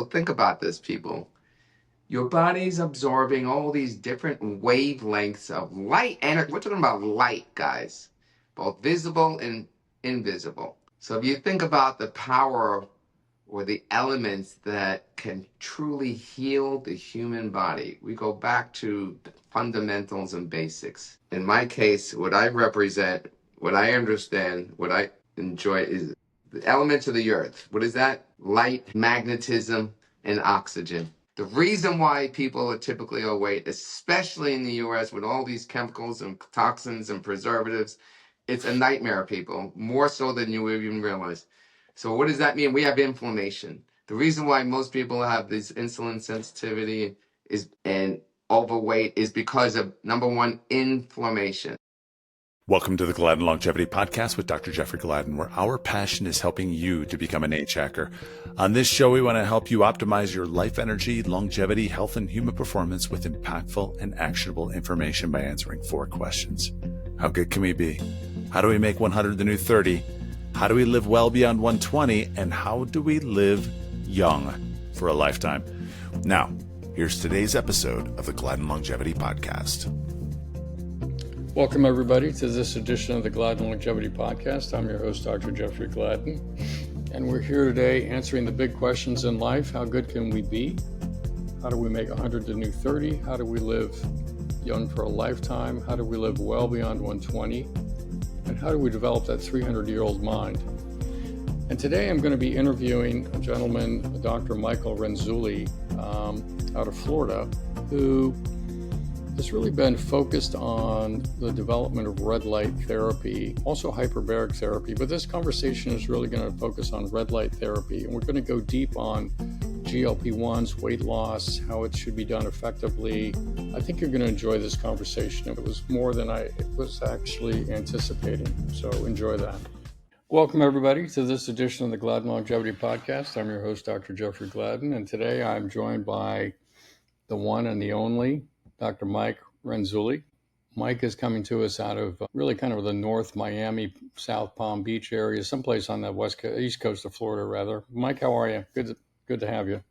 think about this, people. Your body's absorbing all these different wavelengths of light energy. We're talking about light, guys, both visible and invisible. So if you think about the power or the elements that can truly heal the human body, we go back to the fundamentals and basics. In my case, what I represent, what I understand, what I enjoy is the elements of the earth. What is that? Light, magnetism, and oxygen. The reason why people are typically overweight, especially in the US with all these chemicals and toxins and preservatives, it's a nightmare, people, more so than you even realize. So what does that mean? We have inflammation. The reason why most people have this insulin sensitivity and overweight is because of, number one, inflammation. Welcome to the Gladden Longevity Podcast with Dr. Jeffrey Gladden, where our passion is helping you to become an age hacker. On this show, we want to help you optimize your life energy, longevity, health, and human performance with impactful and actionable information by answering 4 questions. How good can we be? How do we make 100 the new 30? How do we live well beyond 120? And how do we live young for a lifetime? Now, here's today's episode of the Gladden Longevity Podcast. Welcome, everybody, to this edition of the Gladden Longevity Podcast. I'm your host, Dr. Jeffrey Gladden, and we're here today answering the big questions in life. How good can we be? How do we make 100 the new 30? How do we live young for a lifetime? How do we live well beyond 120? And how do we develop that 300-year-old mind? And today I'm going to be interviewing a gentleman, Dr. Michael Renzulli, out of Florida, who has really been focused on the development of red light therapy, also hyperbaric therapy, but this conversation is really going to focus on red light therapy, and we're going to go deep on GLP-1s, weight loss, how it should be done effectively. I think you're going to enjoy this conversation. It was more than I was actually anticipating, so enjoy that. Welcome, everybody, to this edition of the Gladden Longevity Podcast. I'm your host, Dr. Jeffrey Gladden, and today I'm joined by the one and the only Dr. Mike Renzulli. Mike is coming to us out of really kind of the North Miami, South Palm Beach area, someplace on the East Coast of Florida, rather. Mike, how are you? Good to have you.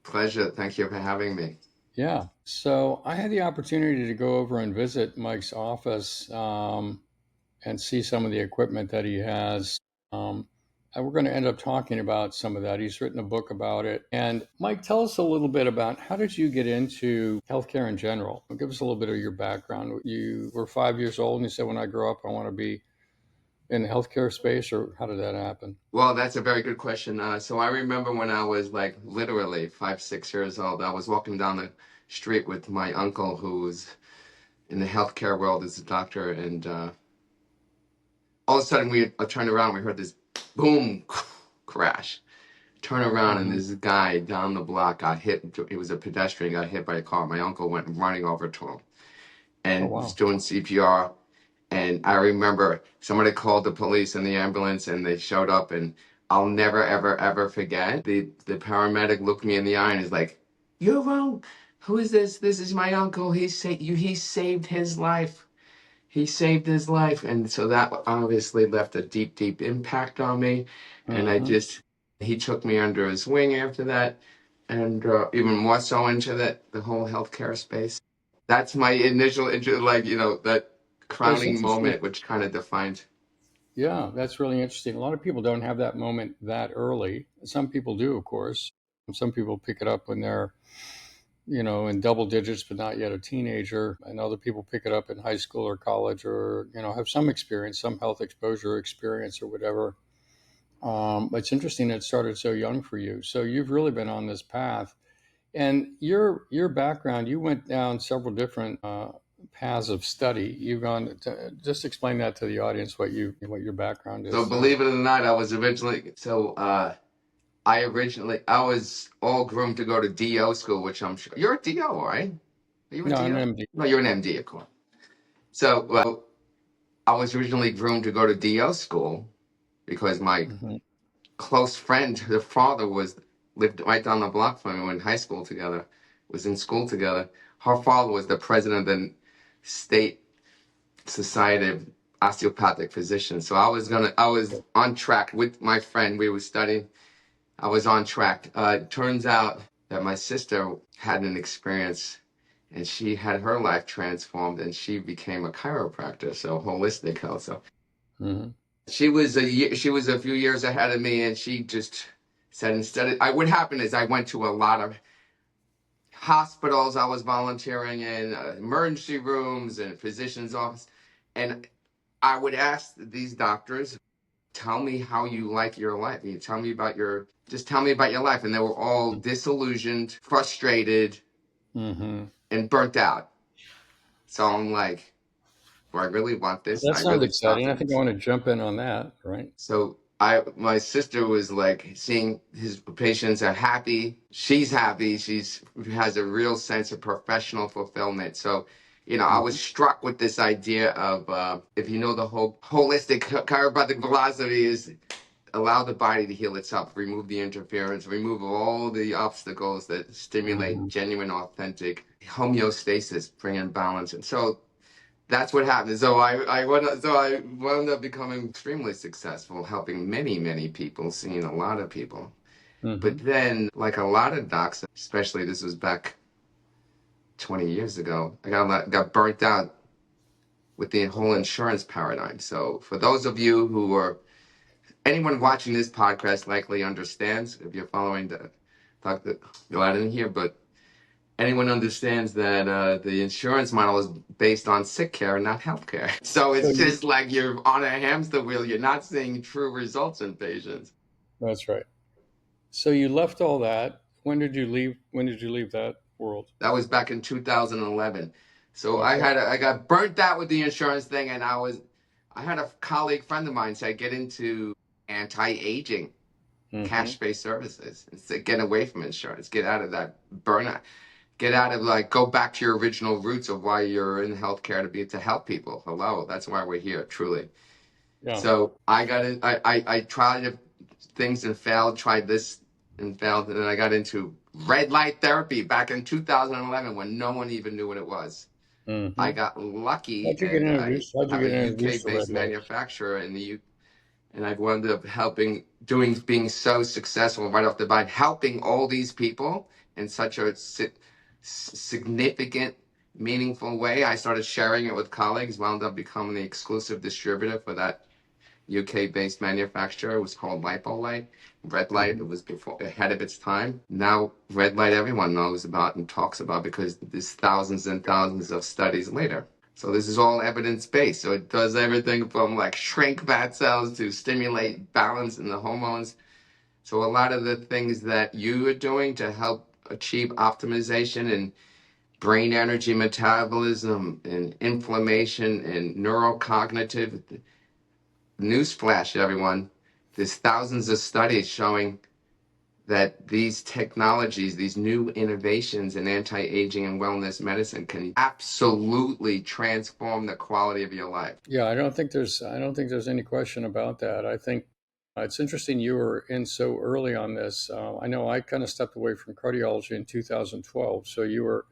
Pleasure. Thank you for having me. Yeah. So I had the opportunity to go over and visit Mike's office and see some of the equipment that he has. And we're going to end up talking about some of that. He's written a book about it. And Mike, tell us a little bit about how did you get into healthcare in general? Give us a little bit of your background. You were 5 years old and you said, when I grow up, I want to be in the healthcare space, or how did that happen? Well, that's a very good question. So I remember when I was like literally 5, 6 years old, I was walking down the street with my uncle who was in the healthcare world as a doctor. And all of a sudden we turned around, we heard this boom, crash. Turn around and this guy down the block got hit. He was a pedestrian, got hit by a car. My uncle went running over to him and was doing CPR. And I remember somebody called the police and the ambulance and they showed up, and I'll never, ever, ever forget. The paramedic looked me in the eye and is like, "You're wrong. Who is this? This is my uncle. He saved his life. He saved his life." And so that obviously left a deep, deep impact on me. And he took me under his wing after that, and even more so into the whole healthcare space. That's my initial interest, that crowning moment, which kind of defined. Yeah, that's really interesting. A lot of people don't have that moment that early. Some people do, of course. Some people pick it up when they're in double digits, but not yet a teenager. And other people pick it up in high school or college, or, have some experience, some health exposure experience or whatever. But it's interesting that it started so young for you. So you've really been on this path. And your background, you went down several different paths of study. You've gone just explain that to the audience, what your background is. So believe it or not, I was originally, I was all groomed to go to DO school, which I'm sure, you're a DO, right? Are you a DO? I'm an MD. No, you're an MD, of course. So I was originally groomed to go to DO school because my close friend, her father lived right down the block from me. We were in high school together, was in school together. Her father was the president of the State Society of Osteopathic Physicians. So I was on track with my friend. We were studying. I was on track. Turns out that my sister had an experience and she had her life transformed and she became a chiropractor, so holistic health. So she was a few years ahead of me, and she just said what happened is I went to a lot of hospitals. I was volunteering in emergency rooms and physician's office, and I would ask these doctors, tell me how you like your life. You tell me about just tell me about your life. And they were all disillusioned, frustrated, and burnt out. So I'm like, do I really want this? That I sounds really exciting. I stopped. think I want to jump in on that, right? So my sister was like seeing his patients are happy. She's happy. She has a real sense of professional fulfillment. So, I was struck with this idea of, if you know the whole holistic chiropractic philosophy is allow the body to heal itself, remove the interference, remove all the obstacles that stimulate genuine, authentic homeostasis, bring in balance. And so that's what happened. So I wound up becoming extremely successful, helping many, many people, seeing a lot of people. But then, like a lot of docs, especially this was back 20 years ago, I got burnt out with the whole insurance paradigm. So for those of you who are, anyone watching this podcast likely understands, if you're following Dr. Gladden here, but anyone understands that the insurance model is based on sick care, not health care. So it's just like you're on a hamster wheel. You're not seeing true results in patients. That's right. So you left all that. When did you leave? When did you leave that world? That was back in 2011. So okay. I got burnt out with the insurance thing, and I had a colleague friend of mine say, get into anti-aging, cash-based services, and get away from insurance, get out of that burnout. Get out of go back to your original roots of why you're in healthcare to help people. Hello, that's why we're here, truly. Yeah. So I got in, I tried things and failed, tried this and failed, and then I got into red light therapy back in 2011 when no one even knew what it was. I got lucky. How'd you get introduced? I have a UK-based manufacturer in the UK, and I've wound up being so successful right off the bat, helping all these people in such a significant, meaningful way. I started sharing it with colleagues, wound up becoming the exclusive distributor for that UK-based manufacturer. It was called Lipolite. Red light, it was ahead of its time. Now, red light everyone knows about and talks about because there's thousands and thousands of studies later. So this is all evidence-based. So it does everything from shrink fat cells to stimulate balance in the hormones. So a lot of the things that you are doing to help achieve optimization and brain energy metabolism and inflammation and neurocognitive. Newsflash, everyone. There's thousands of studies showing that these technologies, these new innovations in anti-aging and wellness medicine can absolutely transform the quality of your life. Yeah, I don't think there's any question about that. I think it's interesting you were in so early on this. I know I kind of stepped away from cardiology in 2012, so you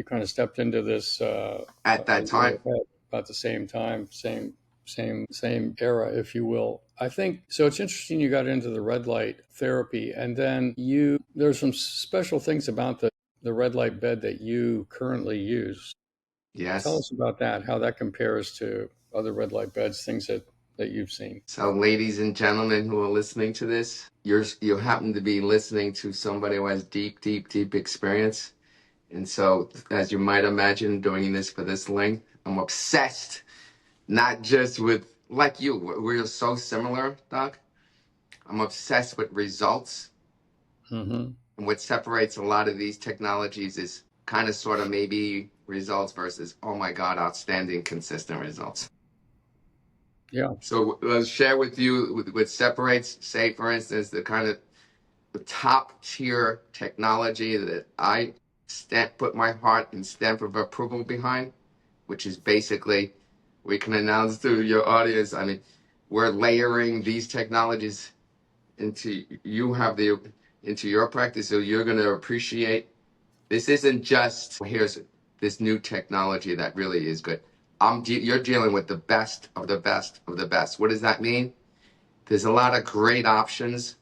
kind of stepped into this at that time, about the same time, same era, if you will. I think so. It's interesting you got into the red light therapy, and then there's some special things about the red light bed that you currently use. Yes. Tell us about that. How that compares to other red light beds, things that you've seen. So, ladies and gentlemen who are listening to this, you happen to be listening to somebody who has deep, deep, deep experience. And so, as you might imagine, doing this for this length, I'm obsessed, not just with, like you, we're so similar, Doc. I'm obsessed with results. And what separates a lot of these technologies is kind of sort of maybe results versus, oh my God, outstanding, consistent results. Yeah. So I'll share with you what separates, say, for instance, the kind of the top tier technology that I put my heart and stamp of approval behind, which is basically, we can announce to your audience, I mean, we're layering these technologies into your practice, so you're going to appreciate. This isn't just, here's this new technology that really is good. You're dealing with the best of the best of the best. What does that mean? There's a lot of great options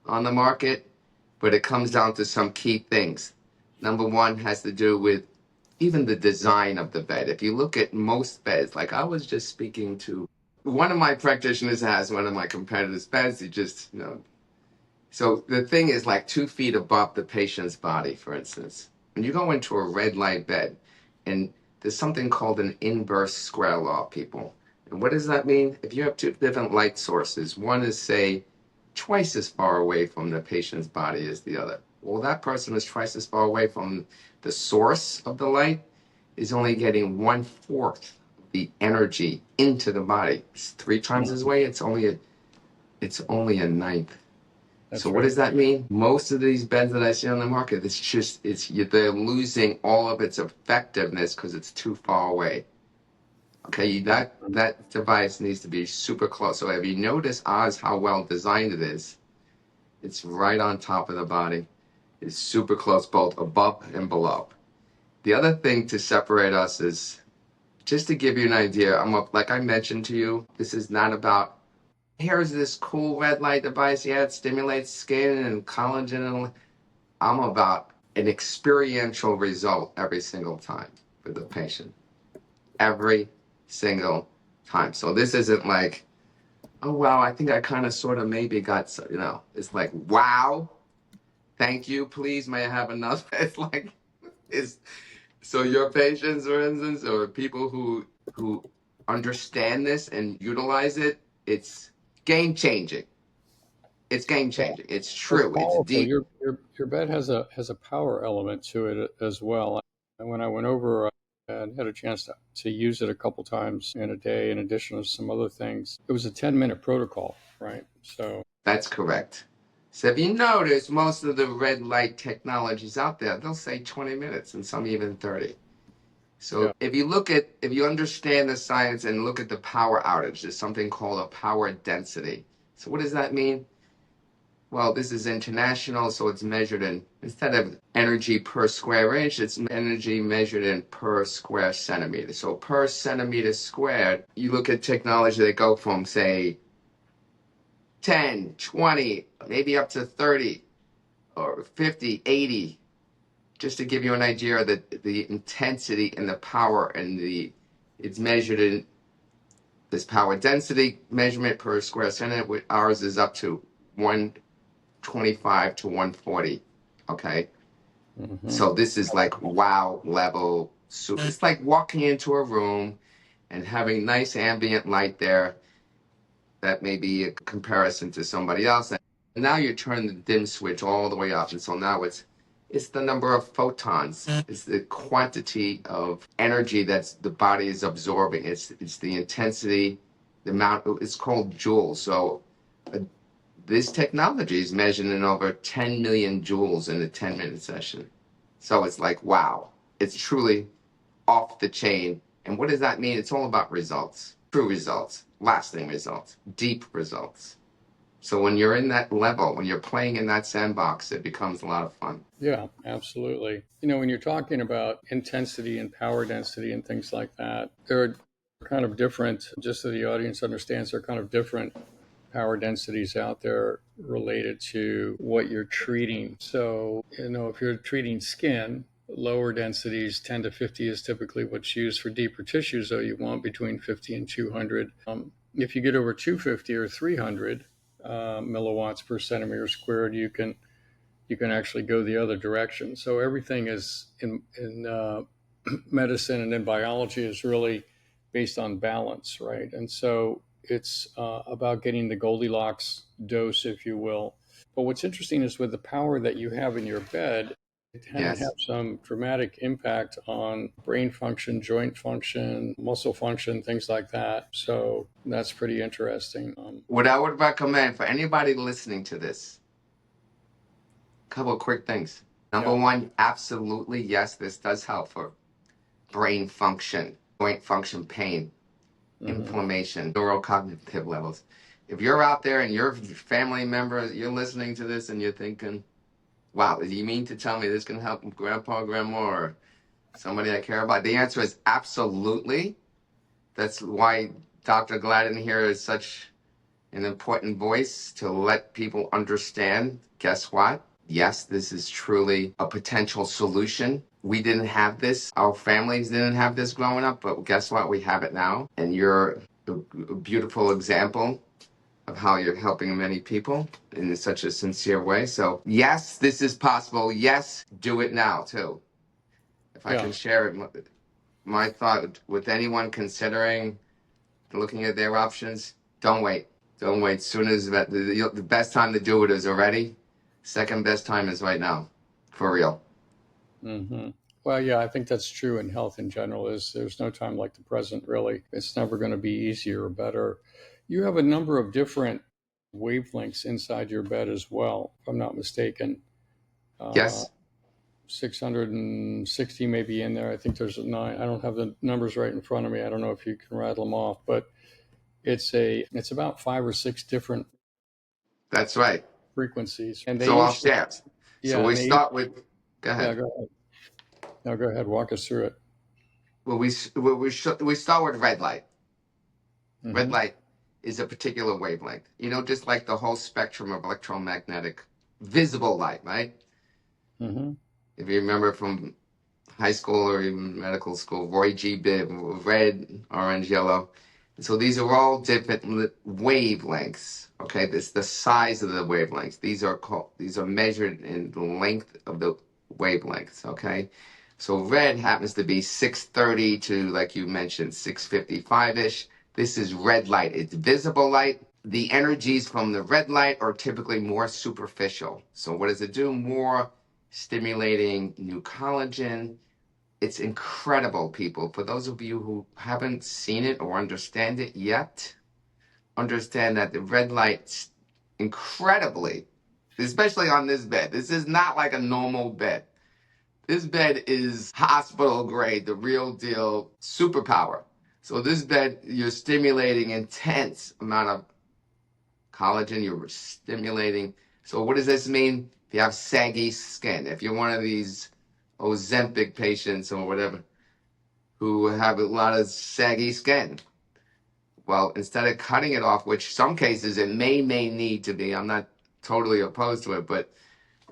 on the market, but it comes down to some key things. Number one has to do with even the design of the bed. If you look at most beds, like I was just speaking to one of my practitioners has one of my competitors' beds. He just, so the thing is like 2 feet above the patient's body, for instance. When you go into a red light bed, and there's something called an inverse square law, people. And what does that mean? If you have 2 different light sources, one is, say, twice as far away from the patient's body as the other. Well, that person who's twice as far away from the source of the light is only getting 1/4 the energy into the body. It's 3 times as way. It's only a ninth. That's So right. what does that mean? Most of these beds that I see on the market, they're losing all of its effectiveness because it's too far away. Okay, that device needs to be super close. So if you notice ours, how well designed it is, it's right on top of the body. It's super close, both above and below. The other thing to separate us is, just to give you an idea, like I mentioned to you, this is not about, here's this cool red light device, yeah, it stimulates skin and collagen, and I'm about an experiential result every single time for the patient. Every single time. So this isn't like, oh, wow, I think I kind of sort of maybe got, it's like, wow, thank you, please, may I have enough? It's like, so your patients, for instance, or people who understand this and utilize it, it's game changing. It's game changing. It's true. It's Powerful. deep. Your bed has a power element to it as well. And when I went over and had a chance to use it a couple times in a day, in addition to some other things, it was a 10-minute protocol, right? So That's correct. So if you notice, most of the red light technologies out there, they'll say 20 minutes and some even 30. So yeah, if you understand the science and look at the power outage, there's something called a power density. So what does that mean? Well, this is international, so it's measured in, instead of energy per square inch, it's energy measured in per square centimeter. So per centimeter squared, you look at technology that go from, say, 10, 20, maybe up to 30 or 50, 80, just to give you an idea of the intensity and the power and it's measured in this power density measurement per square centimeter. Ours is up to 125 to 140. Okay. So this is like wow level. So it's like walking into a room and having nice ambient light there. That may be a comparison to somebody else. And now you turn the dim switch all the way up. And so now it's the number of photons. It's the quantity of energy that's the body is absorbing. It's the intensity, the amount. It's called joules. So this technology is measured in over 10 million joules in a 10-minute session. So it's like, wow, it's truly off the chain. And what does that mean? It's all about results, true results, lasting results, deep results. So when you're in that level, when you're playing in that sandbox, it becomes a lot of fun. yeah, absolutely. When you're talking about intensity and power density and things like that, they're kind of different, just so the audience understands, they're kind of different power densities out there related to what you're treating. So, if you're treating skin, lower densities, 10 to 50 is typically what's used for deeper tissues, though you want between 50 and 200. If you get over 250 or 300 milliwatts per centimeter squared, you can actually go the other direction. So everything is in medicine and in biology is really based on balance, right? And so it's about getting the Goldilocks dose, if you will. But what's interesting is with the power that you have in your bed, it can Yes. have some dramatic impact on brain function, joint function, muscle function, things like that. So that's pretty interesting. What I would recommend for anybody listening to this, a couple of quick things. Number one, absolutely, yes, this does help for brain function, joint function, pain, inflammation, neurocognitive levels. If you're out there and your family member, you're listening to this and you're thinking, wow, do you mean to tell me this can help grandpa, grandma, or somebody I care about? The answer is absolutely. That's why Dr. Gladden here is such an important voice to let people understand, guess what? Yes, this is truly a potential solution. We didn't have this. Our families didn't have this growing up, but guess what? We have it now. And you're a beautiful example of how you're helping many people in such a sincere way. So yes, this is possible. Yes, do it now too. If I Yeah. can share it, my thought with anyone considering looking at their options, don't wait. Don't wait. Soon as the best time to do it is already. Second best time is right now, for real. Mm-hmm. Well, yeah, I think that's true in health in general. Is there's no time like the present, really. It's never going to be easier or better. You have a number of different wavelengths inside your bed as well, if I'm not mistaken. Uh, Yes, 660 maybe in there. I think there's a 9. I don't have the numbers right in front of me. I don't know if you can rattle them off, but it's about 5 or 6 different that's right. frequencies, and they So I'll each share. So yeah, we and they each start with, go yeah. ahead. Go ahead. No, go ahead. Walk us through it. Well, we start with red light. Red Mm-hmm. light is a particular wavelength. Just like the whole spectrum of electromagnetic visible light, right? Mm-hmm. If you remember from high school or even medical school, Roy G. Biv, red, orange, yellow. So these are all different wavelengths. Okay, this the size of the wavelengths. These are measured in the length of the wavelengths. Okay, so red happens to be 630 to, like you mentioned, 655 ish. This is red light. It's visible light. The energies from the red light are typically more superficial. So what does it do? More stimulating new collagen. It's incredible, people. For those of you who haven't seen it or understand it yet, understand that the red light's incredibly, especially on this bed. This is not like a normal bed. This bed is hospital grade, the real deal superpower. So this bed, you're stimulating intense amount of collagen, you're stimulating. So what does this mean? If you have saggy skin, if you're one of these Ozempic patients or whatever, who have a lot of saggy skin. Well, instead of cutting it off, which some cases it may need to be, I'm not totally opposed to it, but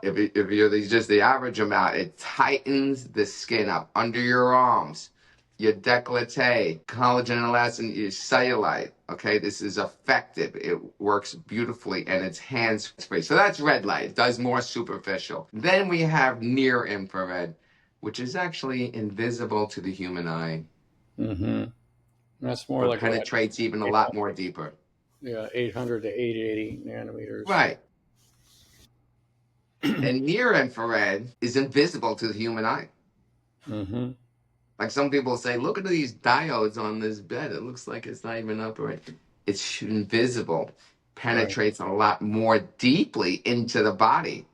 if you're just the average amount, it tightens the skin up under your arms, your décolleté, collagen and elastin, your cellulite. Okay, this is effective. It works beautifully and it's hands-free. So that's red light. It does more superficial. Then we have near infrared, which is actually invisible to the human eye, Mm-hmm. That's more but like around penetrates even a lot 800, more deeper. yeah, 800 to 880 nanometers. Right. And near infrared is invisible to the human eye. Mm-hmm. Like some people say, look at these diodes on this bed. It looks like it's not even upright. It's invisible, Right. penetrates a lot more deeply into the body.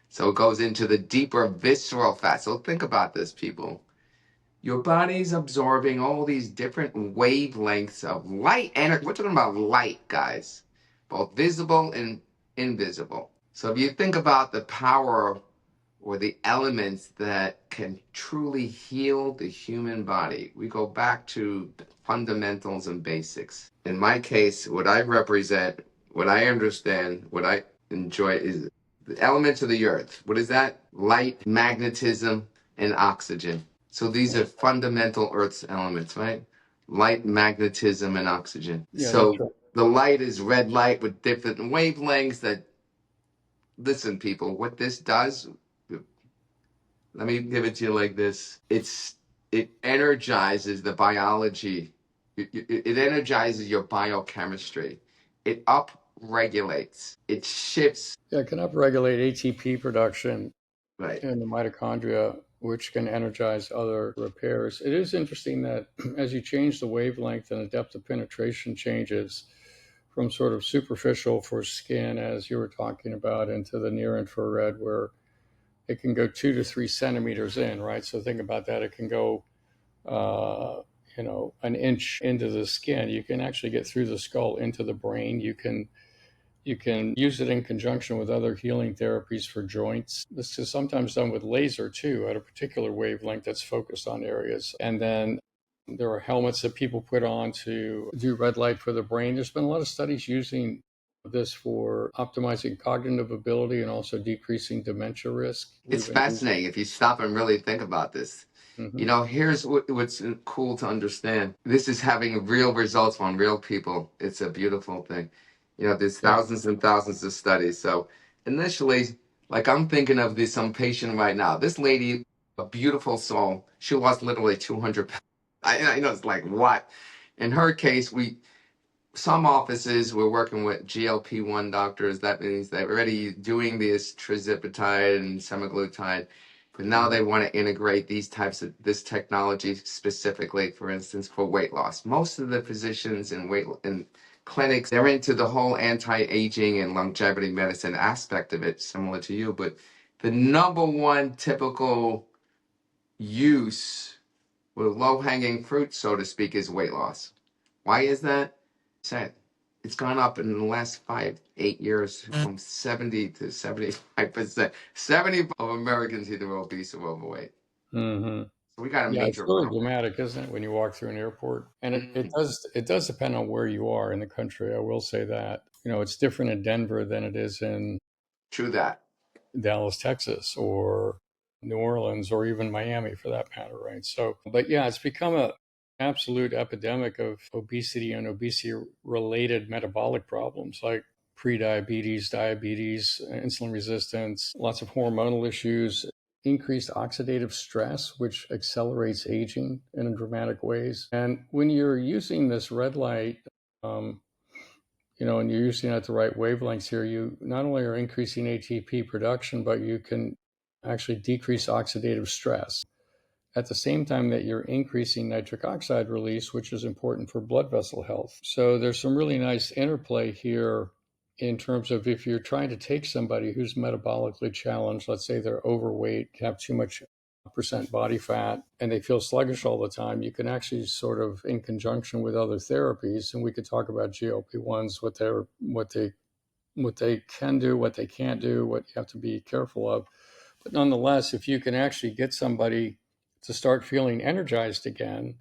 So it goes into the deeper visceral fat. So think about this, people. Your body's absorbing all these different wavelengths of light energy. We're talking about light, guys, both visible and invisible. So if you think about the power or the elements that can truly heal the human body, we go back to fundamentals and basics. In my case, what I represent, what I understand, what I enjoy is the elements of the earth. What is that? Light, magnetism, and oxygen. So these are fundamental Earth's elements, right? Light, magnetism, and oxygen. Yeah, that's So right. the light is red light with different wavelengths that, listen, people, what this does, let me give it to you like this. It energizes the biology. It energizes your biochemistry. It upregulates. It shifts. Yeah, it can upregulate ATP production Right. in the mitochondria, which can energize other repairs. It is interesting that as you change the wavelength and the depth of penetration changes from sort of superficial for skin, as you were talking about, into the near infrared, where it can go 2 to 3 centimeters in, right? So think about that. It can go, an inch into the skin. You can actually get through the skull into the brain. You can use it in conjunction with other healing therapies for joints. This is sometimes done with laser too, at a particular wavelength that's focused on areas. And then there are helmets that people put on to do red light for the brain. There's been a lot of studies using this for optimizing cognitive ability and also decreasing dementia risk. It's fascinating if you stop and really think about this. Here's what's cool to understand. This is having real results on real people. It's a beautiful thing. There's thousands and thousands of studies. So initially, like I'm thinking of some patient right now. This lady, a beautiful soul. She lost literally 200 pounds. I know it's like what? In her case, some offices we're working with GLP-1 doctors. That means they're already doing this trizipatide and semaglutide, but now they want to integrate this technology specifically, for instance, for weight loss. Most of the physicians in clinics, they're into the whole anti-aging and longevity medicine aspect of it, similar to you. But the number one typical use with low-hanging fruit, so to speak, is weight loss. Why is that? It's gone up in the last 8 years from 70 to 75%. 70 of Americans either obese or overweight. Mm-hmm. So we got a Yeah, it's major really problem. dramatic, isn't it, when you walk through an airport? And it does depend on where you are in the country. I will say that. It's different in Denver than it is in True that. Dallas, Texas, or New Orleans, or even Miami for that matter, right? So, but yeah, it's become an absolute epidemic of obesity and obesity-related metabolic problems like prediabetes, diabetes, insulin resistance, lots of hormonal issues, increased oxidative stress, which accelerates aging in dramatic ways. And when you're using this red light, and you're using it at the right wavelengths here, you not only are increasing ATP production, but you can actually decrease oxidative stress at the same time that you're increasing nitric oxide release, which is important for blood vessel health. So there's some really nice interplay here in terms of if you're trying to take somebody who's metabolically challenged, let's say they're overweight, have too much percent body fat, and they feel sluggish all the time, you can actually sort of, in conjunction with other therapies, and we could talk about GLP-1s, what they can do, what they can't do, what you have to be careful of. But nonetheless, if you can actually get somebody to start feeling energized again,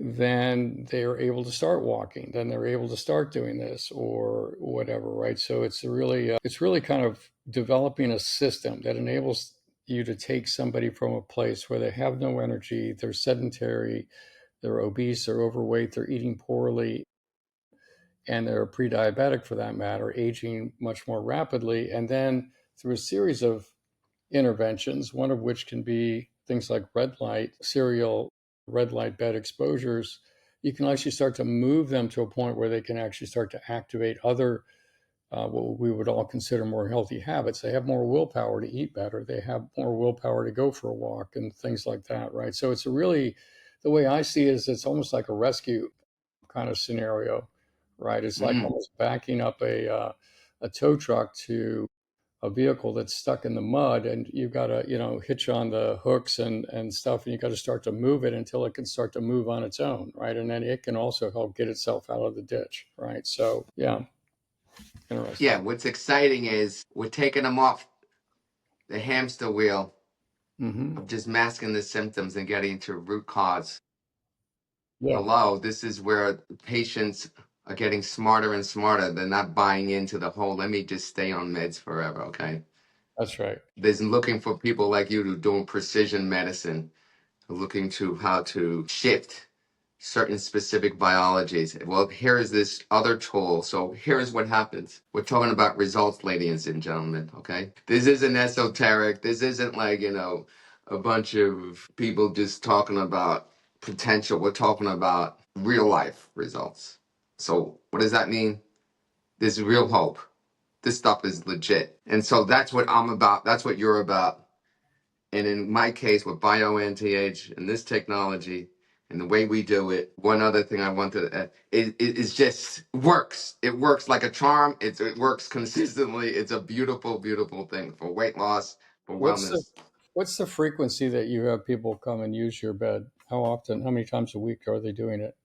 then they're able to start walking, then they're able to start doing this or whatever, right? So it's really kind of developing a system that enables you to take somebody from a place where they have no energy, they're sedentary, they're obese, they're overweight, they're eating poorly, and they're pre-diabetic for that matter, aging much more rapidly. And then through a series of interventions, one of which can be things like serial red light bed exposures, you can actually start to move them to a point where they can actually start to activate other, what we would all consider more healthy habits. They have more willpower to eat better. They have more willpower to go for a walk and things like that, right? So it's the way I see it is it's almost like a rescue kind of scenario, right? It's like almost backing up a tow truck to a vehicle that's stuck in the mud, and you've got to hitch on the hooks and stuff, and you got to start to move it until it can start to move on its own, right? And then it can also help get itself out of the ditch, right? So yeah, interesting. Yeah, what's exciting is we're taking them off the hamster wheel of just masking the symptoms and getting to root cause. Yeah, Hello, this is where patients are getting smarter and smarter. They're not buying into the whole, let me just stay on meds forever, okay? that's right. There's looking for people like you who doing precision medicine, who are looking to how to shift certain specific biologies. Well, here is this other tool. So here's what happens. We're talking about results, ladies and gentlemen, okay? This isn't esoteric. This isn't like, a bunch of people just talking about potential. We're talking about real life results. So what does that mean? There's real hope. This stuff is legit. And so that's what I'm about. That's what you're about. And in my case, with bio anti-age and this technology and the way we do it, one other thing I wanted to it just works. It works like a charm. It works consistently. It's a beautiful, beautiful thing for weight loss, for What's the wellness. what's the frequency that you have people come and use your bed? How often? How many times a week are they doing it?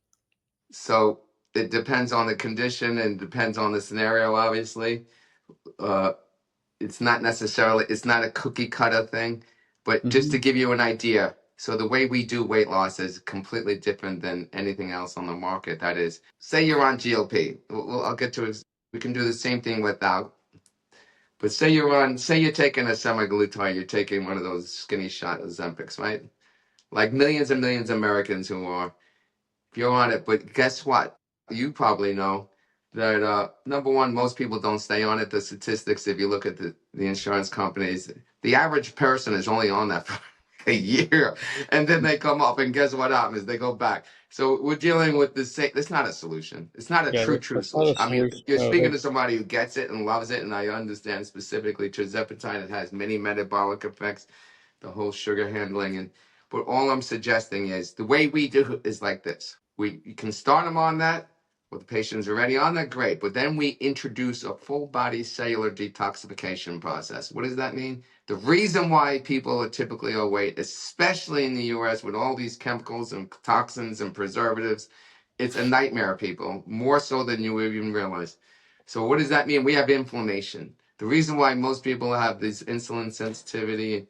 So it depends on the condition and depends on the scenario, obviously. Uh, it's not a cookie cutter thing, but just to give you an idea, So the way we do weight loss is completely different than anything else on the market. That is, say you're on GLP. I'll get to it. We can do the same thing without. But say you're taking a semaglutide, you're taking one of those skinny shot Ozempics, right? Like millions and millions of Americans who are, if you're on it. But guess what? You probably know that number one, most people don't stay on it. The statistics, if you look at the insurance companies, the average person is only on that for a year, and then they come up, and guess what happens? They go back. So we're dealing with the same. It's not a solution. It's not a Yeah, true that's not a solution. I mean, solution. you're No, speaking to somebody who gets it and loves it, and I understand specifically tirzepatide. It has many metabolic effects, the whole sugar handling, and but all I'm suggesting is the way we do it is like this. You can start them on that. Well, the patient's already on that, great. But then we introduce a full body cellular detoxification process. What does that mean? The reason why people are typically overweight, especially in the US with all these chemicals and toxins and preservatives, it's a nightmare, people, more so than you even realize. So what does that mean? We have inflammation. The reason why most people have this insulin sensitivity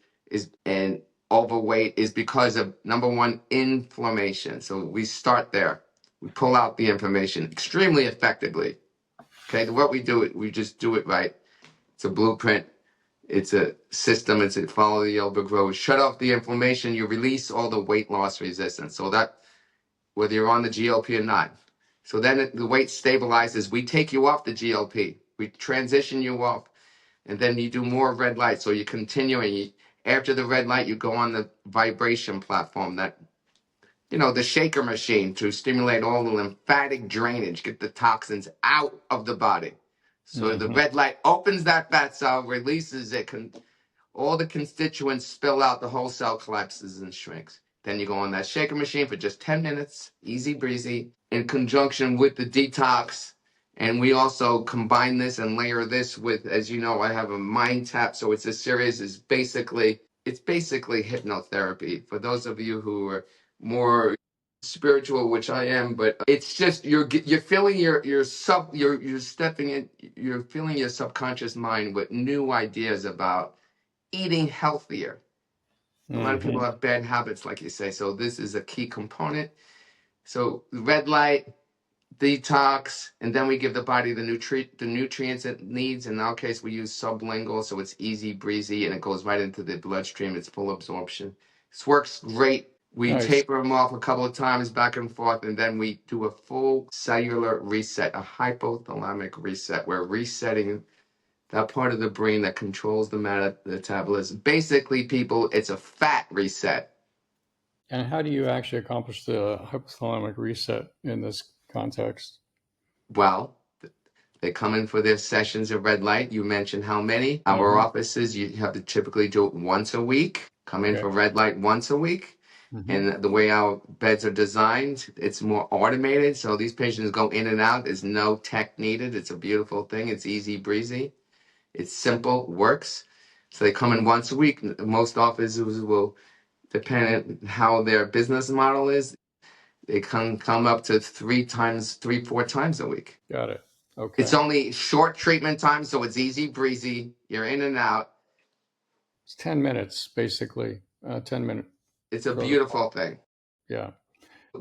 and overweight is because of, number one, inflammation. So we start there. We pull out the inflammation extremely effectively. Okay, what we do, we just do it right. It's a blueprint. It's a system. It's a follow the yellow brick road. Shut off the inflammation. You release all the weight loss resistance. So that whether you're on the GLP or not. So then the weight stabilizes. We take you off the GLP. We transition you off. And then you do more red light. So you continue, and after the red light, you go on the vibration platform, that, the shaker machine, to stimulate all the lymphatic drainage, get the toxins out of the body. So the red light opens that fat cell, releases it, all the constituents spill out, the whole cell collapses and shrinks. Then you go on that shaker machine for just 10 minutes, easy breezy, in conjunction with the detox. And we also combine this and layer this with, as you know, I have a mind tap. So it's a series, it's basically hypnotherapy. For those of you who are more spiritual, which I am, but it's just you're feeling you're stepping in, you're filling your subconscious mind with new ideas about eating healthier. A lot of people have bad habits, like you say. So this is a key component. So red light, detox, and then we give the body the nutrients it needs. In our case, we use sublingual, so it's easy breezy, and it goes right into the bloodstream. It's full absorption. This works great. We nice. taper them off a couple of times back and forth, and then we do a full cellular reset, a hypothalamic reset. We're resetting that part of the brain that controls the metabolism. Basically, people, it's a fat reset. And how do you actually accomplish the hypothalamic reset in this context? Well, they come in for their sessions of red light. You mentioned how many. Our offices, you have to typically do it once a week. Come in for red light once a week. And the way our beds are designed, it's more automated. So these patients go in and out. There's no tech needed. It's a beautiful thing. It's easy breezy. It's simple, works. So they come in once a week. Most offices will, depending on how their business model is, they come up to 4 times a week. Got it. Okay. It's only short treatment time, so it's easy breezy. You're in and out. It's 10 minutes, basically. 10 minutes. It's a beautiful thing. Yeah.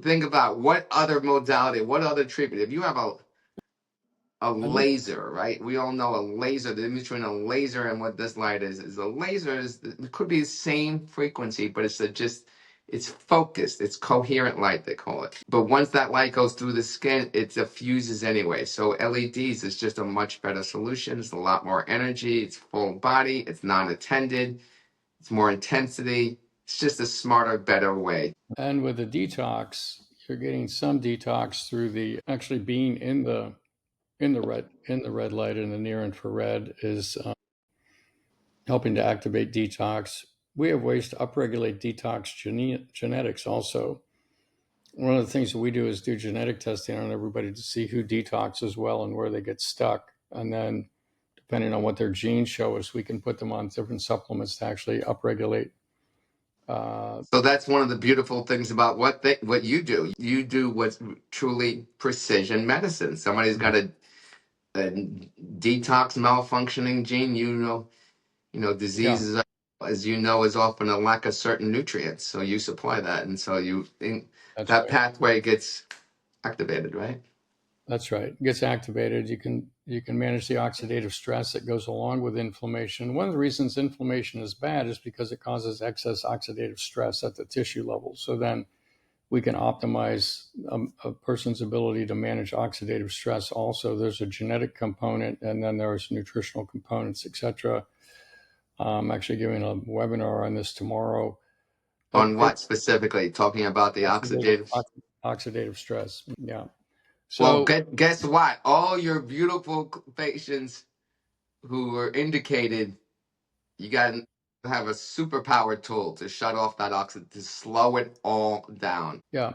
Think about what other modality, what other treatment. If you have a laser, right? We all know a laser. The difference between a laser and what this light is a laser it could be the same frequency, but it's focused. It's coherent light, they call it. But once that light goes through the skin, it diffuses anyway. So LEDs is just a much better solution. It's a lot more energy. It's full body. It's non-attended. It's more intensity. It's just a smarter, better way. And with the detox, you're getting some detox through the actually being in the red light and the near infrared is helping to activate detox. We have ways to upregulate detox genetics also. One of the things that we do is do genetic testing on everybody to see who detoxes well and where they get stuck. And then depending on what their genes show us, we can put them on different supplements to actually upregulate. So that's one of the beautiful things about what you do. You do what's truly precision medicine. Somebody's got a detox malfunctioning gene, diseases as you know, is often a lack of certain nutrients. So you supply that, and so you think That's that right. pathway gets activated, right? That's right. It gets activated. You can manage the oxidative stress that goes along with inflammation. One of the reasons inflammation is bad is because it causes excess oxidative stress at the tissue level. So then we can optimize a person's ability to manage oxidative stress. Also, there's a genetic component, and then there's nutritional components, etc. I'm actually giving a webinar on this tomorrow. But On what specifically? Talking about the oxidative. oxidative stress. Yeah. Well, So guess what? All your beautiful patients who are indicated, you got to have a superpower tool to shut off that oxygen, to slow it all down. yeah.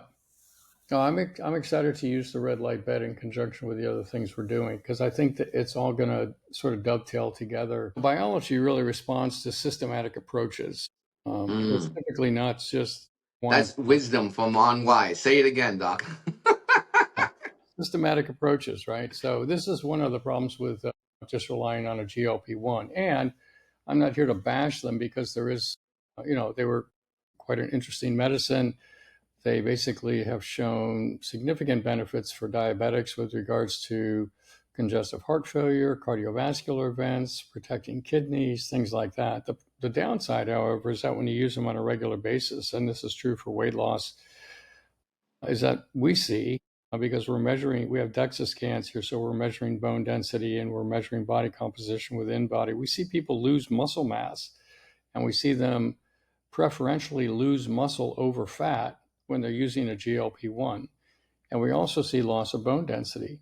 No, I'm excited to use the red light bed in conjunction with the other things we're doing, because I think that it's all going to sort of dovetail together. Biology really responds to systematic approaches. It's typically not just one. That's wisdom from on why. Say it again, Doc. Systematic approaches, right? So this is one of the problems with just relying on a GLP-1. And I'm not here to bash them, because there is, they were quite an interesting medicine. They basically have shown significant benefits for diabetics with regards to congestive heart failure, cardiovascular events, protecting kidneys, things like that. The downside, however, is that when you use them on a regular basis, and this is true for weight loss, is that we see, because we have DEXA scans here, so we're measuring bone density and we're measuring body composition within body. We see people lose muscle mass, and we see them preferentially lose muscle over fat when they're using a GLP-1. And we also see loss of bone density.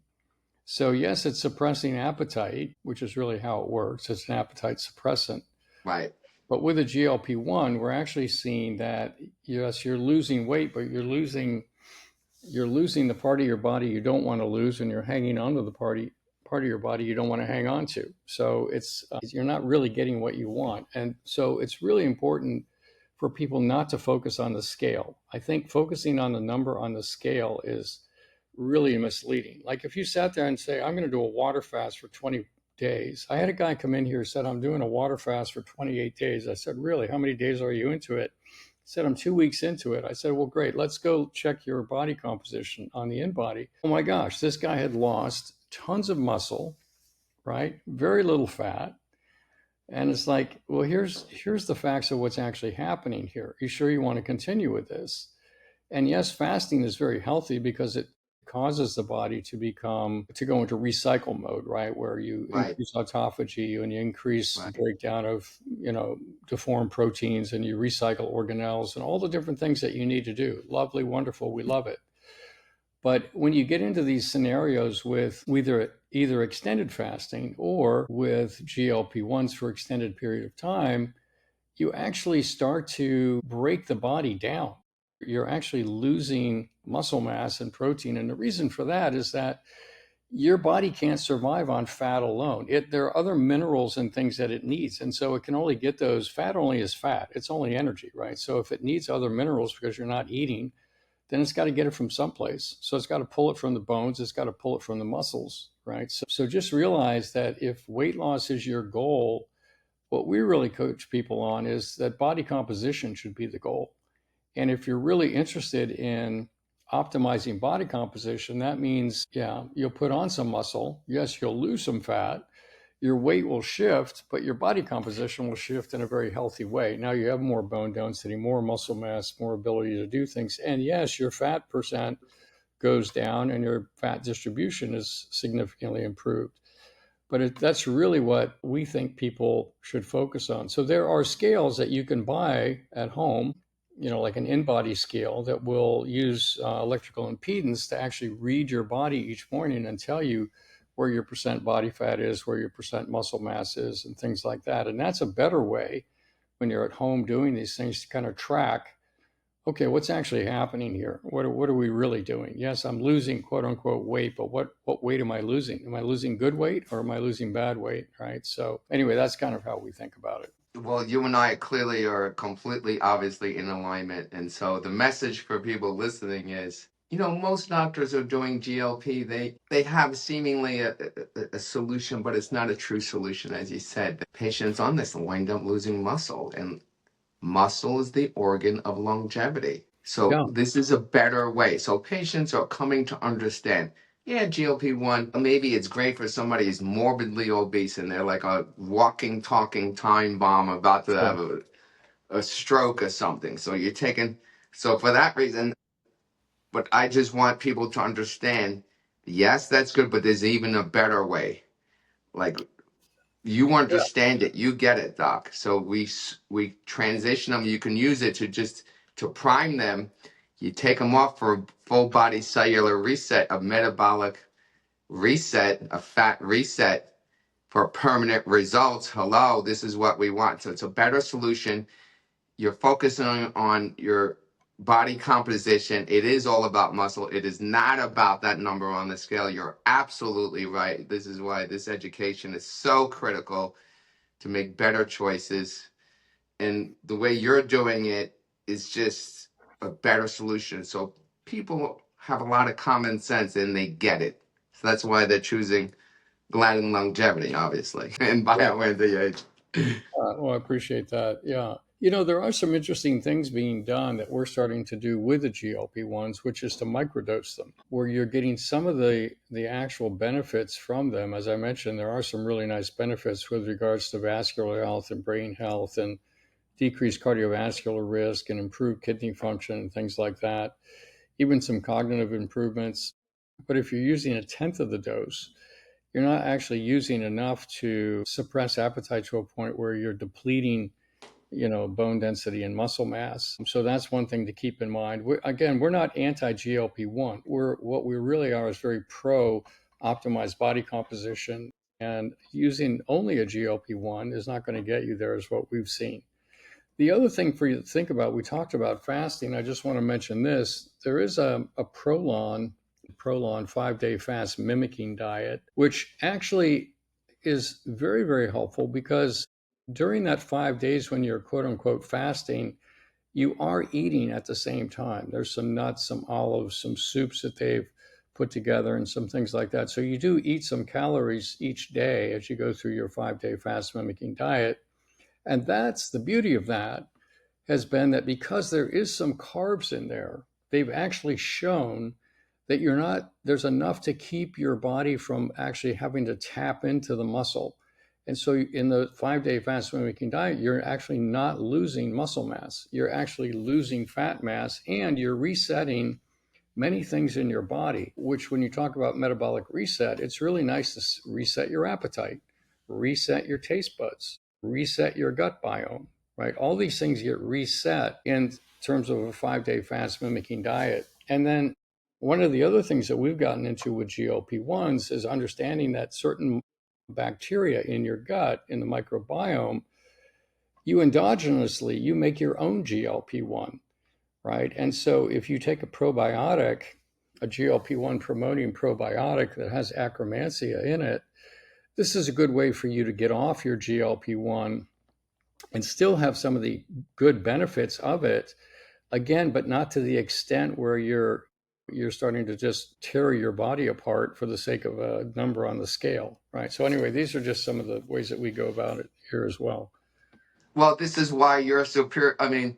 So yes, it's suppressing appetite, which is really how it works. It's an appetite suppressant. Right. But with a GLP-1, we're actually seeing that, yes, you're losing weight, but you're losing the part of your body you don't want to lose, and you're hanging on to the part of your body you don't want to hang on to. So it's you're not really getting what you want. And so it's really important for people not to focus on the scale. I think focusing on the number on the scale is really misleading. Like if you sat there and say, I'm going to do a water fast for 20 days. I had a guy come in here who said, I'm doing a water fast for 28 days. I said, really? How many days are you into it? He said, I'm 2 weeks into it. I said, well, great. Let's go check your body composition on the in-body. Oh my gosh, this guy had lost tons of muscle, right? Very little fat. And it's like, well, here's the facts of what's actually happening here. Are you sure you want to continue with this? And yes, fasting is very healthy because it causes the body to go into recycle mode, right? Where you increase autophagy and you increase the breakdown of, deformed proteins, and you recycle organelles and all the different things that you need to do. Lovely, wonderful, we love it. But when you get into these scenarios with either extended fasting or with GLP-1s for extended period of time, you actually start to break the body down. You're actually losing muscle mass and protein. And the reason for that is that your body can't survive on fat alone. There are other minerals and things that it needs. And so it can only get those. Fat only is fat. It's only energy, right? So if it needs other minerals because you're not eating, then it's got to get it from someplace. So it's got to pull it from the bones. It's got to pull it from the muscles, right? So just realize that if weight loss is your goal, what we really coach people on is that body composition should be the goal. And if you're really interested in optimizing body composition, that means, you'll put on some muscle. Yes, you'll lose some fat. Your weight will shift, but your body composition will shift in a very healthy way. Now you have more bone density, more muscle mass, more ability to do things. And yes, your fat percent goes down and your fat distribution is significantly improved. But that's really what we think people should focus on. So there are scales that you can buy at home, like an in-body scale that will use electrical impedance to actually read your body each morning and tell you where your percent body fat is, where your percent muscle mass is, and things like that. And that's a better way when you're at home doing these things to kind of track, okay, what's actually happening here? What are we really doing? Yes, I'm losing quote unquote weight, but what weight am I losing? Am I losing good weight or am I losing bad weight, right? So anyway, that's kind of how we think about it. Well, you and I clearly are completely, obviously in alignment. And so the message for people listening is Most doctors are doing GLP. They have seemingly a solution, but it's not a true solution. As you said, the patients on this wind up losing muscle, and muscle is the organ of longevity. So Yeah. this is a better way. So patients are coming to understand, yeah, GLP-1, maybe it's great for somebody who's morbidly obese and they're like a walking, talking time bomb about to Sure. have a stroke or something. So for that reason, but I just want people to understand, yes, that's good, but there's even a better way. Like, you Yeah. understand it, you get it, doc. So we transition them. You can use it to prime them. You take them off for a full body cellular reset, a metabolic reset, a fat reset for permanent results. Hello, this is what we want. So it's a better solution. You're focusing on your body composition. It is all about muscle. It is not about that number on the scale. You're absolutely right. This is why this education is so critical to make better choices. And the way you're doing it is just a better solution. So people have a lot of common sense and they get it. So that's why they're choosing Gladden Longevity, obviously, and bioanti-age. Well, I appreciate that. Yeah. There are some interesting things being done that we're starting to do with the GLP-1s, which is to microdose them, where you're getting some of the actual benefits from them. As I mentioned, there are some really nice benefits with regards to vascular health and brain health and decreased cardiovascular risk and improved kidney function and things like that, even some cognitive improvements. But if you're using a tenth of the dose, you're not actually using enough to suppress appetite to a point where you're depleting, bone density and muscle mass. So that's one thing to keep in mind. We're not anti-GLP-1. What we really are is very pro optimized body composition, and using only a GLP-1 is not going to get you there, is what we've seen. The other thing for you to think about, we talked about fasting. I just want to mention this. There is a Prolon 5-day fast mimicking diet, which actually is very, very helpful because during that 5 days when you're quote unquote fasting, you are eating at the same time. There's some nuts, some olives, some soups that they've put together and some things like that. So you do eat some calories each day as you go through your 5-day fast mimicking diet. And that's the beauty of that, has been that because there is some carbs in there, they've actually shown that there's enough to keep your body from actually having to tap into the muscle. And so in the 5-day fast mimicking diet, you're actually not losing muscle mass. You're actually losing fat mass, and you're resetting many things in your body, which when you talk about metabolic reset, it's really nice to reset your appetite, reset your taste buds, reset your gut biome, right? All these things get reset in terms of a 5-day fast mimicking diet. And then one of the other things that we've gotten into with GLP-1s is understanding that certain bacteria in your gut, in the microbiome, you endogenously, you make your own GLP-1, right? And so if you take a probiotic, a GLP-1 promoting probiotic that has Akkermansia in it, this is a good way for you to get off your GLP-1 and still have some of the good benefits of it, again, but not to the extent where you're starting to just tear your body apart for the sake of a number on the scale, right? So anyway, these are just some of the ways that we go about it here as well. Well, this is why you're superior. I mean,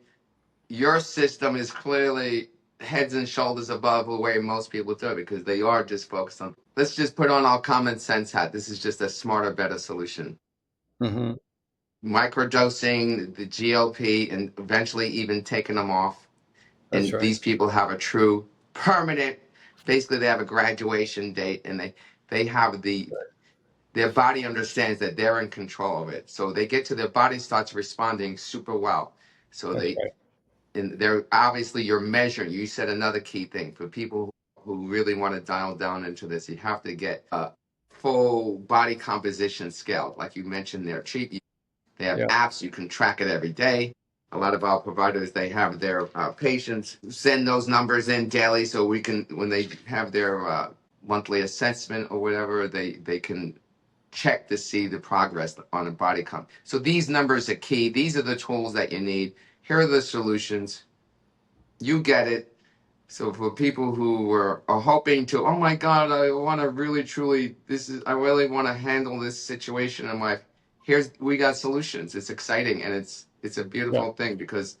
your system is clearly heads and shoulders above the way most people do it, because they are just focused on, let's just put on our common sense hat. This is just a smarter, better solution. Mm-hmm. Microdosing the GLP and eventually even taking them off. That's And right. these people have a true permanent, basically they have a graduation date, and they have their body understands that they're in control of it. So they get to, their body starts responding super well. So That's they, right. and they're obviously, you're measuring. You said another key thing for people who really want to dial down into this. You have to get a full body composition scale, like you mentioned. They're cheap. They have Yeah. apps. You can track it every day. A lot of our providers, they have their patients send those numbers in daily, so we can, when they have their monthly assessment or whatever, they can check to see the progress on a body comp. So these numbers are key. These are the tools that you need. Here are the solutions. You get it. So for people who are hoping to, oh my God, I want to really truly I really want to handle this situation in life. We got solutions. It's exciting, and it's a Yeah, beautiful thing because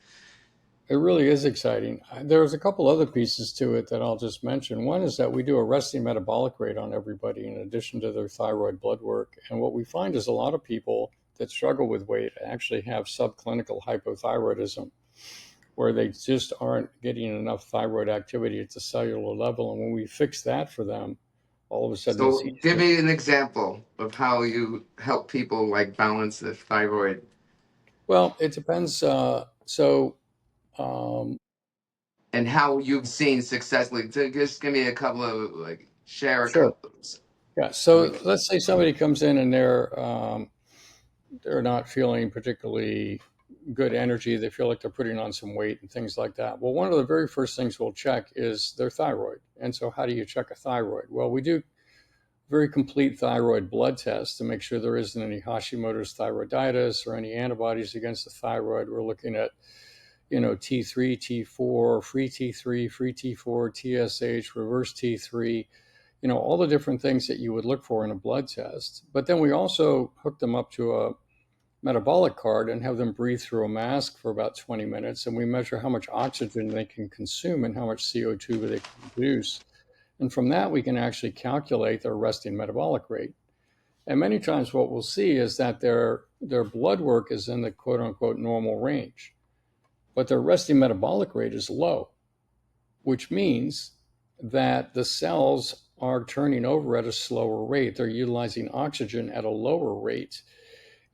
it really is exciting. There's a couple other pieces to it that I'll just mention. One is that we do a resting metabolic rate on everybody in addition to their thyroid blood work. And what we find is a lot of people that struggle with weight actually have subclinical hypothyroidism, where they just aren't getting enough thyroid activity at the cellular level. And when we fix that for them, all of a sudden it's So give easier. me an example of how you help people like balance the thyroid Well, it depends. Um, and how you've seen successfully. To just give me a couple of like share a sure. couple. Yeah. I So mean, let's say somebody comes in and they're not feeling particularly good energy. They feel like they're putting on some weight and things like that. Well, one of the very first things we'll check is their thyroid. And so, how do you check a thyroid? Well, we do very complete thyroid blood tests to make sure there isn't any Hashimoto's thyroiditis or any antibodies against the thyroid. We're looking at, T3, T4, free T3, free T4, TSH, reverse T3, all the different things that you would look for in a blood test. But then we also hook them up to a metabolic card and have them breathe through a mask for about 20 minutes. And we measure how much oxygen they can consume and how much CO2 they can produce. And from that, we can actually calculate their resting metabolic rate. And many times what we'll see is that their blood work is in the quote unquote normal range, but their resting metabolic rate is low, which means that the cells are turning over at a slower rate. They're utilizing oxygen at a lower rate.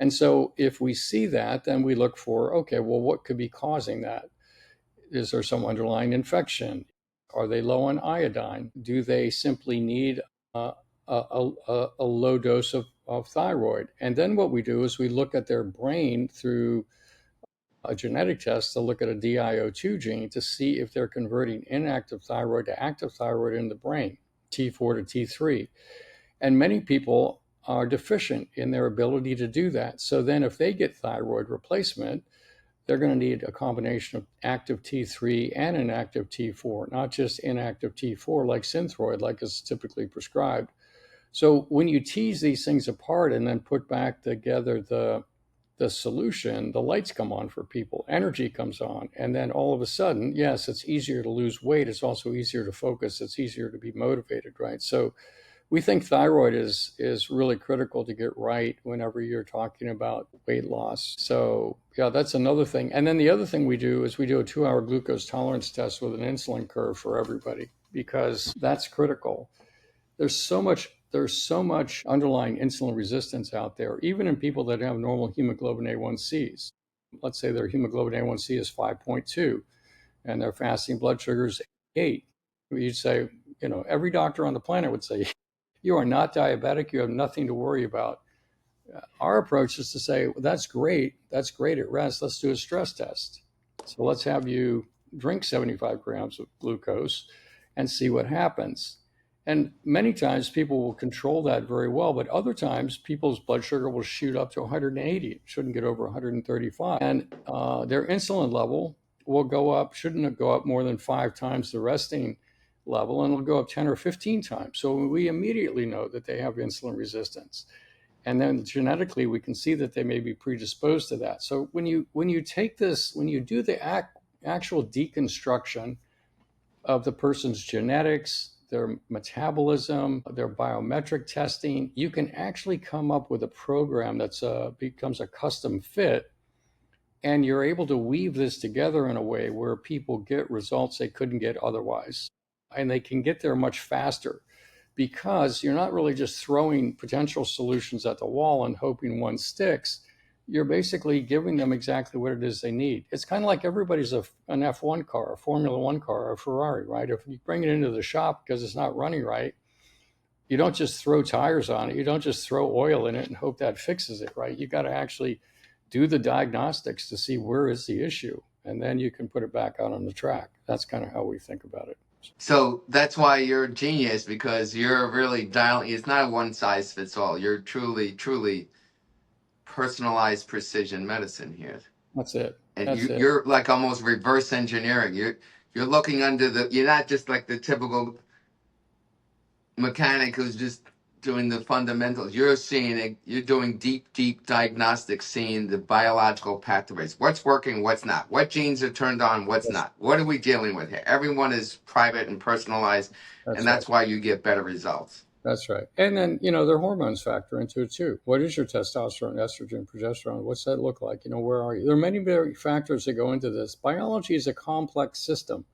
And so if we see that, then we look for, okay, well, what could be causing that? Is there some underlying infection? Are they low on iodine? Do they simply need a low dose of thyroid? And then what we do is we look at their brain through a genetic test to look at a DIO2 gene to see if they're converting inactive thyroid to active thyroid in the brain, T4 to T3. And many people are deficient in their ability to do that. So then if they get thyroid replacement, they're going to need a combination of active T3 and inactive T4, not just inactive T4 like Synthroid, like is typically prescribed. So when you tease these things apart and then put back together the solution, the lights come on for people, energy comes on, and then all of a sudden, yes, it's easier to lose weight. It's also easier to focus. It's easier to be motivated, right? So we think thyroid is really critical to get right whenever you're talking about weight loss. So yeah, that's another thing. And then the other thing we do is we do a 2-hour glucose tolerance test with an insulin curve for everybody because that's critical. There's so much underlying insulin resistance out there, even in people that have normal hemoglobin A1Cs. Let's say their hemoglobin A1C is 5.2 and their fasting blood sugar is 8. You'd say, every doctor on the planet would say, you are not diabetic. You have nothing to worry about. Our approach is to say, well, that's great. That's great at rest. Let's do a stress test. So let's have you drink 75 grams of glucose and see what happens. And many times people will control that very well, but other times people's blood sugar will shoot up to 180. It shouldn't get over 135. And their insulin level will go up, shouldn't go up more than 5 times the resting level, and it'll go up 10 or 15 times. So we immediately know that they have insulin resistance. And then genetically, we can see that they may be predisposed to that. So when you take this, when you do the actual deconstruction of the person's genetics, their metabolism, their biometric testing, you can actually come up with a program that's becomes a custom fit. And you're able to weave this together in a way where people get results they couldn't get otherwise. And they can get there much faster because you're not really just throwing potential solutions at the wall and hoping one sticks. You're basically giving them exactly what it is they need. It's kind of like everybody's an F1 car, a Formula One car, a Ferrari, right? If you bring it into the shop because it's not running right, you don't just throw tires on it. You don't just throw oil in it and hope that fixes it, right? You got to actually do the diagnostics to see where is the issue, and then you can put it back out on the track. That's kind of how we think about it. so that's why you're a genius because you're really dialing. It's not a one size fits all. You're truly personalized precision medicine here. That's it. And That's it. you're like almost reverse engineering. you're looking under you're not just like the typical mechanic who's just doing the fundamentals. You're seeing it, you're doing deep diagnostics, seeing the biological pathways. What's working, what's not. What genes are turned on, what's Yes. not. What are we dealing with here? Everyone is private and personalized, and that's why you get better results. That's right. And then, their hormones factor into it too. What is your testosterone, estrogen, progesterone? What's that look like? Where are you? There are many factors that go into this. Biology is a complex system.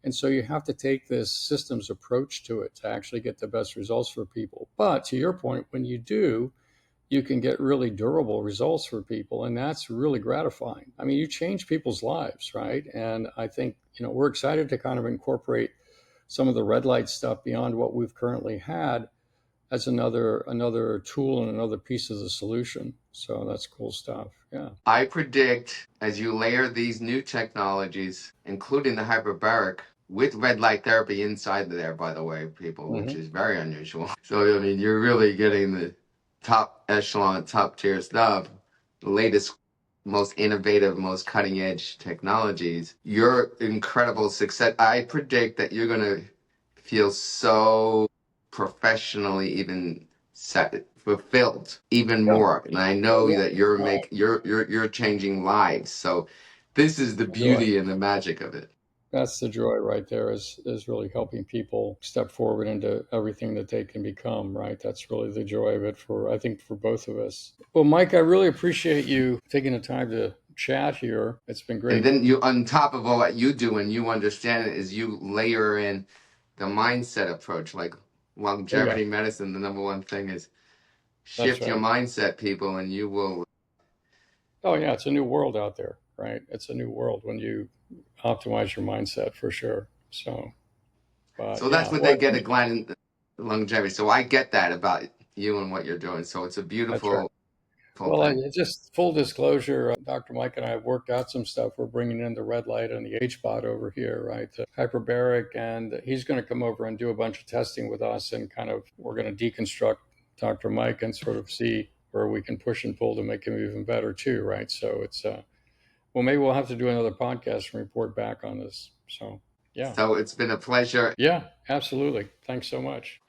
And so you have to take this systems approach to it to actually get the best results for people. But to your point, when you do, you can get really durable results for people. And that's really gratifying. I mean, you change people's lives, right? And I think, we're excited to kind of incorporate some of the red light stuff beyond what we've currently had as another tool and another piece of the solution. So that's cool stuff. Yeah. I predict as you layer these new technologies, including the hyperbaric, with red light therapy inside there, by the way, people, which is very unusual. So, I mean, you're really getting the top echelon, top tier stuff, the latest, most innovative, most cutting edge technologies. Your incredible success. I predict that you're going to feel so professionally even fulfilled even more. And I know that you're changing lives. So this is the beauty and the magic of it. That's the joy right there, is really helping people step forward into everything that they can become, right? That's really the joy of it I think for both of us. Well, Mike, I really appreciate you taking the time to chat here. It's been great. And then you, on top of all that you do and you understand it, is you layer in the mindset approach. Like longevity medicine, the number one thing is shift your mindset, people, and you will. Oh, yeah, it's a new world out there, right? It's a new world when you optimize your mindset, for sure. So that's what they get at Gladden Longevity. So I get that about you and what you're doing. So it's a beautiful. Well, just full disclosure, Dr. Mike and I have worked out some stuff. We're bringing in the red light and the HBOT over here, right? The hyperbaric, and he's going to come over and do a bunch of testing with us, and we're going to deconstruct Dr. Mike and sort of see where we can push and pull to make him even better too, right? So it's, well, maybe we'll have to do another podcast and report back on this. So, yeah. So it's been a pleasure. Yeah, absolutely. Thanks so much.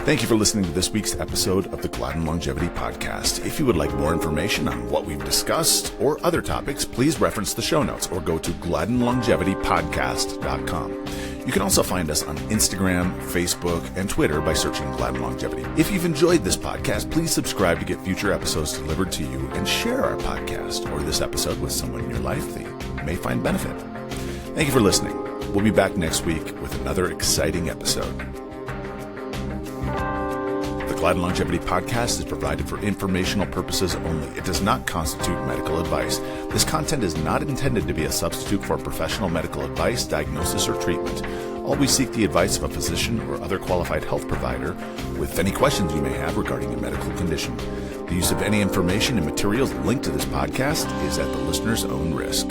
Thank you for listening to this week's episode of the Gladden Longevity Podcast. If you would like more information on what we've discussed or other topics, please reference the show notes or go to GladdenLongevityPodcast.com. You can also find us on Instagram, Facebook, and Twitter by searching Gladden Longevity. If you've enjoyed this podcast, please subscribe to get future episodes delivered to you, and share our podcast or this episode with someone in your life that you may find benefit. Thank you for listening. We'll be back next week with another exciting episode. The Gladden Longevity Podcast is provided for informational purposes only. It does not constitute medical advice. This content is not intended to be a substitute for professional medical advice, diagnosis, or treatment. Always seek the advice of a physician or other qualified health provider with any questions you may have regarding a medical condition. The use of any information and materials linked to this podcast is at the listener's own risk.